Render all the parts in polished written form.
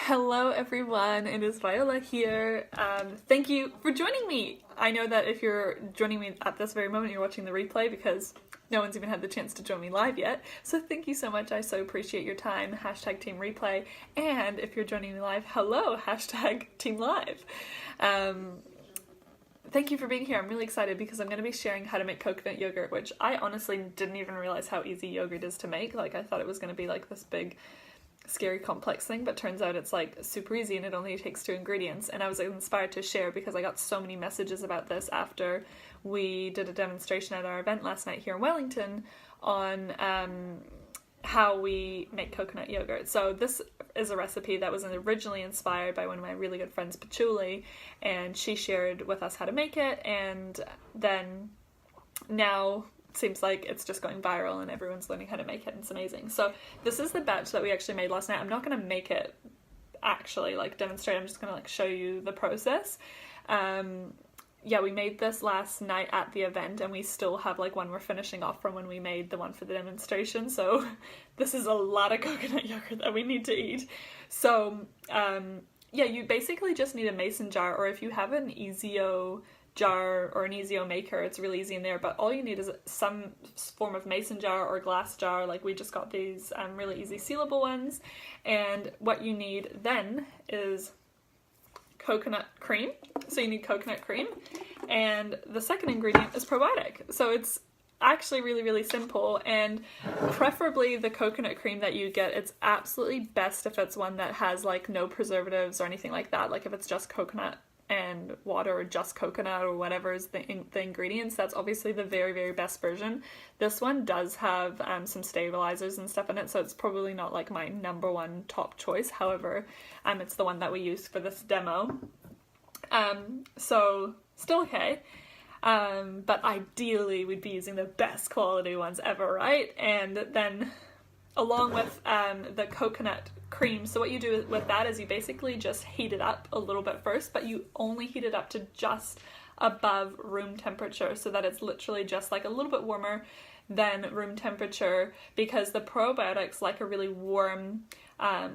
Hello everyone, it is Viola here. Thank you for joining me. I know that if you're joining me at this very moment, you're watching the replay because no one's even had the chance to join me live yet. So thank you so much, I so appreciate your time, hashtag Team Replay. And if you're joining me live, hello, hashtag Team Live. Thank you for being here. I'm really excited because I'm going to be sharing how to make coconut yogurt, which I honestly didn't even realize how easy yogurt is to make. Like I thought it was going to be like this big scary complex thing, but turns out it's like super easy and it only takes 2 ingredients. And I was inspired to share because I got so many messages about this after we did a demonstration at our event last night here in Wellington on how we make coconut yogurt. So this is a recipe that was originally inspired by one of my really good friends, Patchouli, and she shared with us how to make it, and then now seems like it's just going viral and everyone's learning how to make it and it's amazing. So this is the batch that we actually made last night. I'm not going to make it actually like demonstrate, I'm just going to like show you the process. Yeah, we made this last night at the event and we still have like one we're finishing off from when we made the one for the demonstration. So this is a lot of coconut yogurt that we need to eat. So yeah, you basically just need a mason jar, or if you have an Ezio jar or an Ezio maker, it's really easy in there, but all you need is some form of mason jar or glass jar. Like we just got these really easy sealable ones, and what you need then is coconut cream. So you need coconut cream, and the second ingredient is probiotic. So it's actually really simple, and preferably the coconut cream that you get, it's absolutely best if it's one that has like no preservatives or anything like that. Like if it's just coconut and water or just coconut or whatever is the ingredients, that's obviously the very best version. This one does have some stabilizers and stuff in it, so it's probably not like my number one top choice. However, it's the one that we used for this demo. So still okay. But ideally we'd be using the best quality ones ever, right? And then along with the coconut cream, so what you do with that is you basically just heat it up a little bit first, but you only heat it up to just above room temperature, so that it's literally just like a little bit warmer than room temperature, because the probiotics like a really warm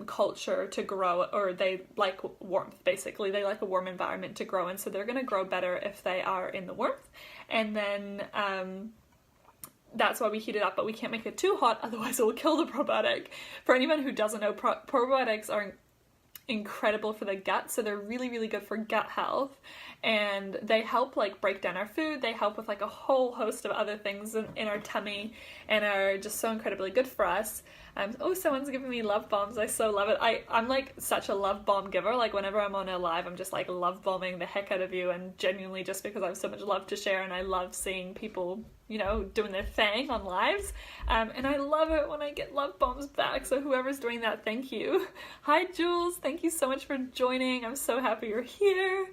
culture to grow, or they like warmth. Basically they like a warm environment to grow in, so they're going to grow better if they are in the warmth. And then that's why we heat it up, but we can't make it too hot, otherwise it will kill the probiotic. For anyone who doesn't know, probiotics are incredible for the gut, so they're really good for gut health, and they help like break down our food. They help with like a whole host of other things in our tummy, and are just so incredibly good for us. Oh, someone's giving me love bombs. I so love it. I'm like such a love bomb giver. Like whenever I'm on a live, I'm just like love bombing the heck out of you, and genuinely just because I have so much love to share, and I love seeing people, you know, doing their thing on lives, and I love it when I get love bombs back. So whoever's doing that, thank you. Hi Jules, thank you so much for joining. I'm so happy you're here.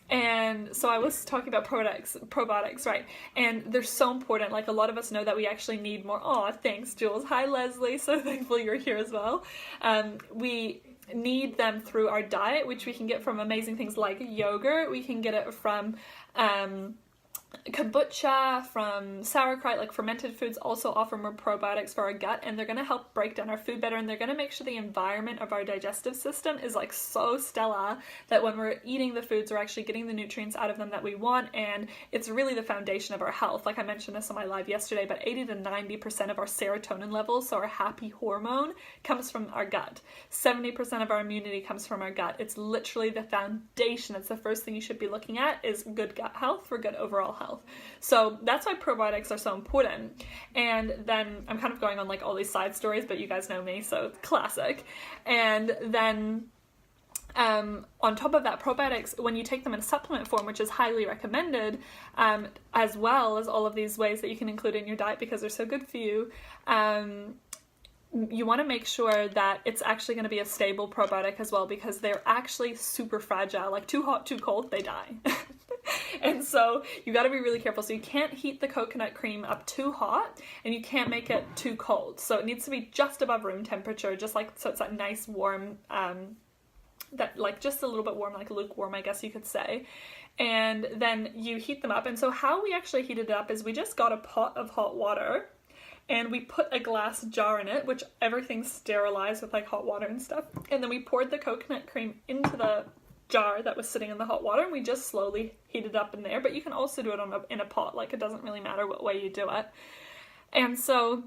And so I was talking about probiotics, right? And they're so important. Like a lot of us know that we actually need more. Oh, thanks Jules. Hi Leslie, so thankful you're here as well. We need them through our diet, which we can get from amazing things like yogurt. We can get it from kombucha, from sauerkraut. Like fermented foods also offer more probiotics for our gut, and they're going to help break down our food better, and they're going to make sure the environment of our digestive system is like so stellar that when we're eating the foods, we're actually getting the nutrients out of them that we want, and it's really the foundation of our health. Like I mentioned this on my live yesterday, but 80 to 90% of our serotonin levels, so our happy hormone, comes from our gut. 70% of our immunity comes from our gut. It's literally the foundation. It's the first thing you should be looking at, is good gut health for good overall health. So that's why probiotics are so important. And then I'm kind of going on like all these side stories, but you guys know me, so it's classic. And then on top of that, probiotics, when you take them in supplement form, which is highly recommended, as well as all of these ways that you can include in your diet because they're so good for you, you want to make sure that it's actually going to be a stable probiotic as well, because they're actually super fragile. Like too hot, too cold, they die. And so you got to be really careful. So you can't heat the coconut cream up too hot, and you can't make it too cold. So it needs to be just above room temperature, just like, so it's that nice warm, that like just a little bit warm, like lukewarm, I guess you could say. And then you heat them up. And so how we actually heated it up is we just got a pot of hot water, and we put a glass jar in it, which everything's sterilized with like hot water and stuff. And then we poured the coconut cream into the jar that was sitting in the hot water, and we just slowly heated it up in there. But you can also do it in a pot, like it doesn't really matter what way you do it. And so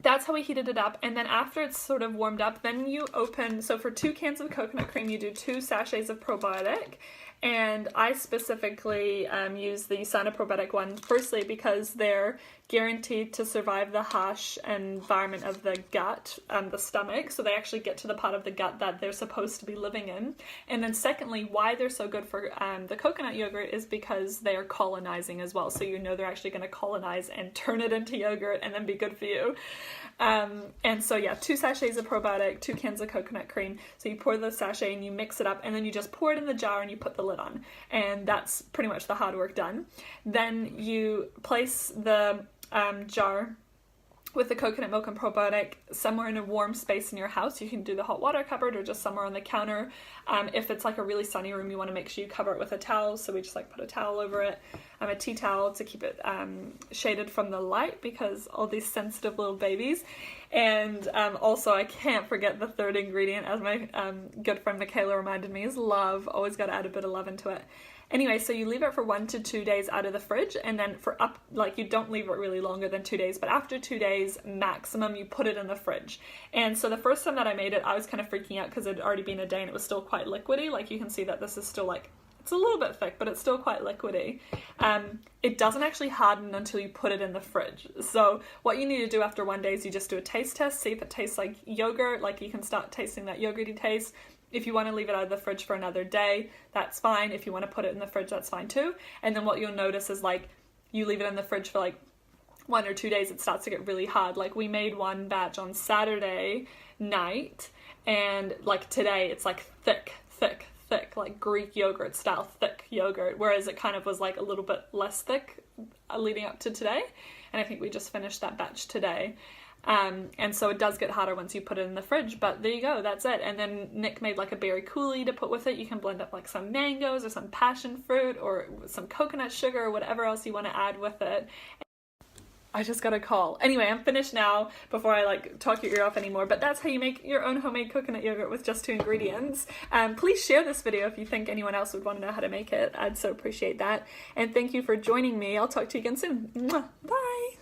that's how we heated it up. And then after it's sort of warmed up, then you open, so for 2 cans of coconut cream, you do 2 sachets of probiotic. And I specifically use the Sana probiotic ones, firstly because they're guaranteed to survive the harsh environment of the gut, the stomach, so they actually get to the part of the gut that they're supposed to be living in. And then secondly, why they're so good for the coconut yogurt is because they are colonizing as well, so you know they're actually going to colonize and turn it into yogurt and then be good for you. And so yeah, 2 sachets of probiotic, 2 cans of coconut cream. So you pour the sachet and you mix it up, and then you just pour it in the jar and you put the lid on. And that's pretty much the hard work done. Then you place the jar with the coconut milk and probiotic somewhere in a warm space in your house. You can do the hot water cupboard or just somewhere on the counter. If it's like a really sunny room, you want to make sure you cover it with a towel, so we just like put a towel over it, a tea towel to keep it shaded from the light, because all these sensitive little babies. And also I can't forget the third ingredient, as my good friend Michaela reminded me, is love. Always got to add a bit of love into it. Anyway, so you leave it for 1 to 2 days out of the fridge, and then you don't leave it really longer than 2 days, but after 2 days maximum, you put it in the fridge. And so the first time that I made it, I was kind of freaking out because it had already been a day and it was still quite liquidy. Like you can see that this is still like, it's a little bit thick, but it's still quite liquidy. It doesn't actually harden until you put it in the fridge. So what you need to do after 1 day is you just do a taste test, see if it tastes like yogurt, like you can start tasting that yogurty taste. If you want to leave it out of the fridge for another day, that's fine. If you want to put it in the fridge, that's fine too. And then what you'll notice is like, you leave it in the fridge for like 1 or 2 days, it starts to get really hard. Like we made one batch on Saturday night, and like today it's like thick, like Greek yogurt style thick yogurt, whereas it kind of was like a little bit less thick leading up to today. And I think we just finished that batch today. And so it does get harder once you put it in the fridge, but there you go, that's it. And then Nick made like a berry coulis to put with it. You can blend up like some mangoes or some passion fruit or some coconut sugar or whatever else you want to add with it. I just got a call. Anyway, I'm finished now before I like talk your ear off anymore, but that's how you make your own homemade coconut yogurt with just 2 ingredients. Please share this video if you think anyone else would want to know how to make it. I'd so appreciate that. And thank you for joining me. I'll talk to you again soon. Mwah. Bye!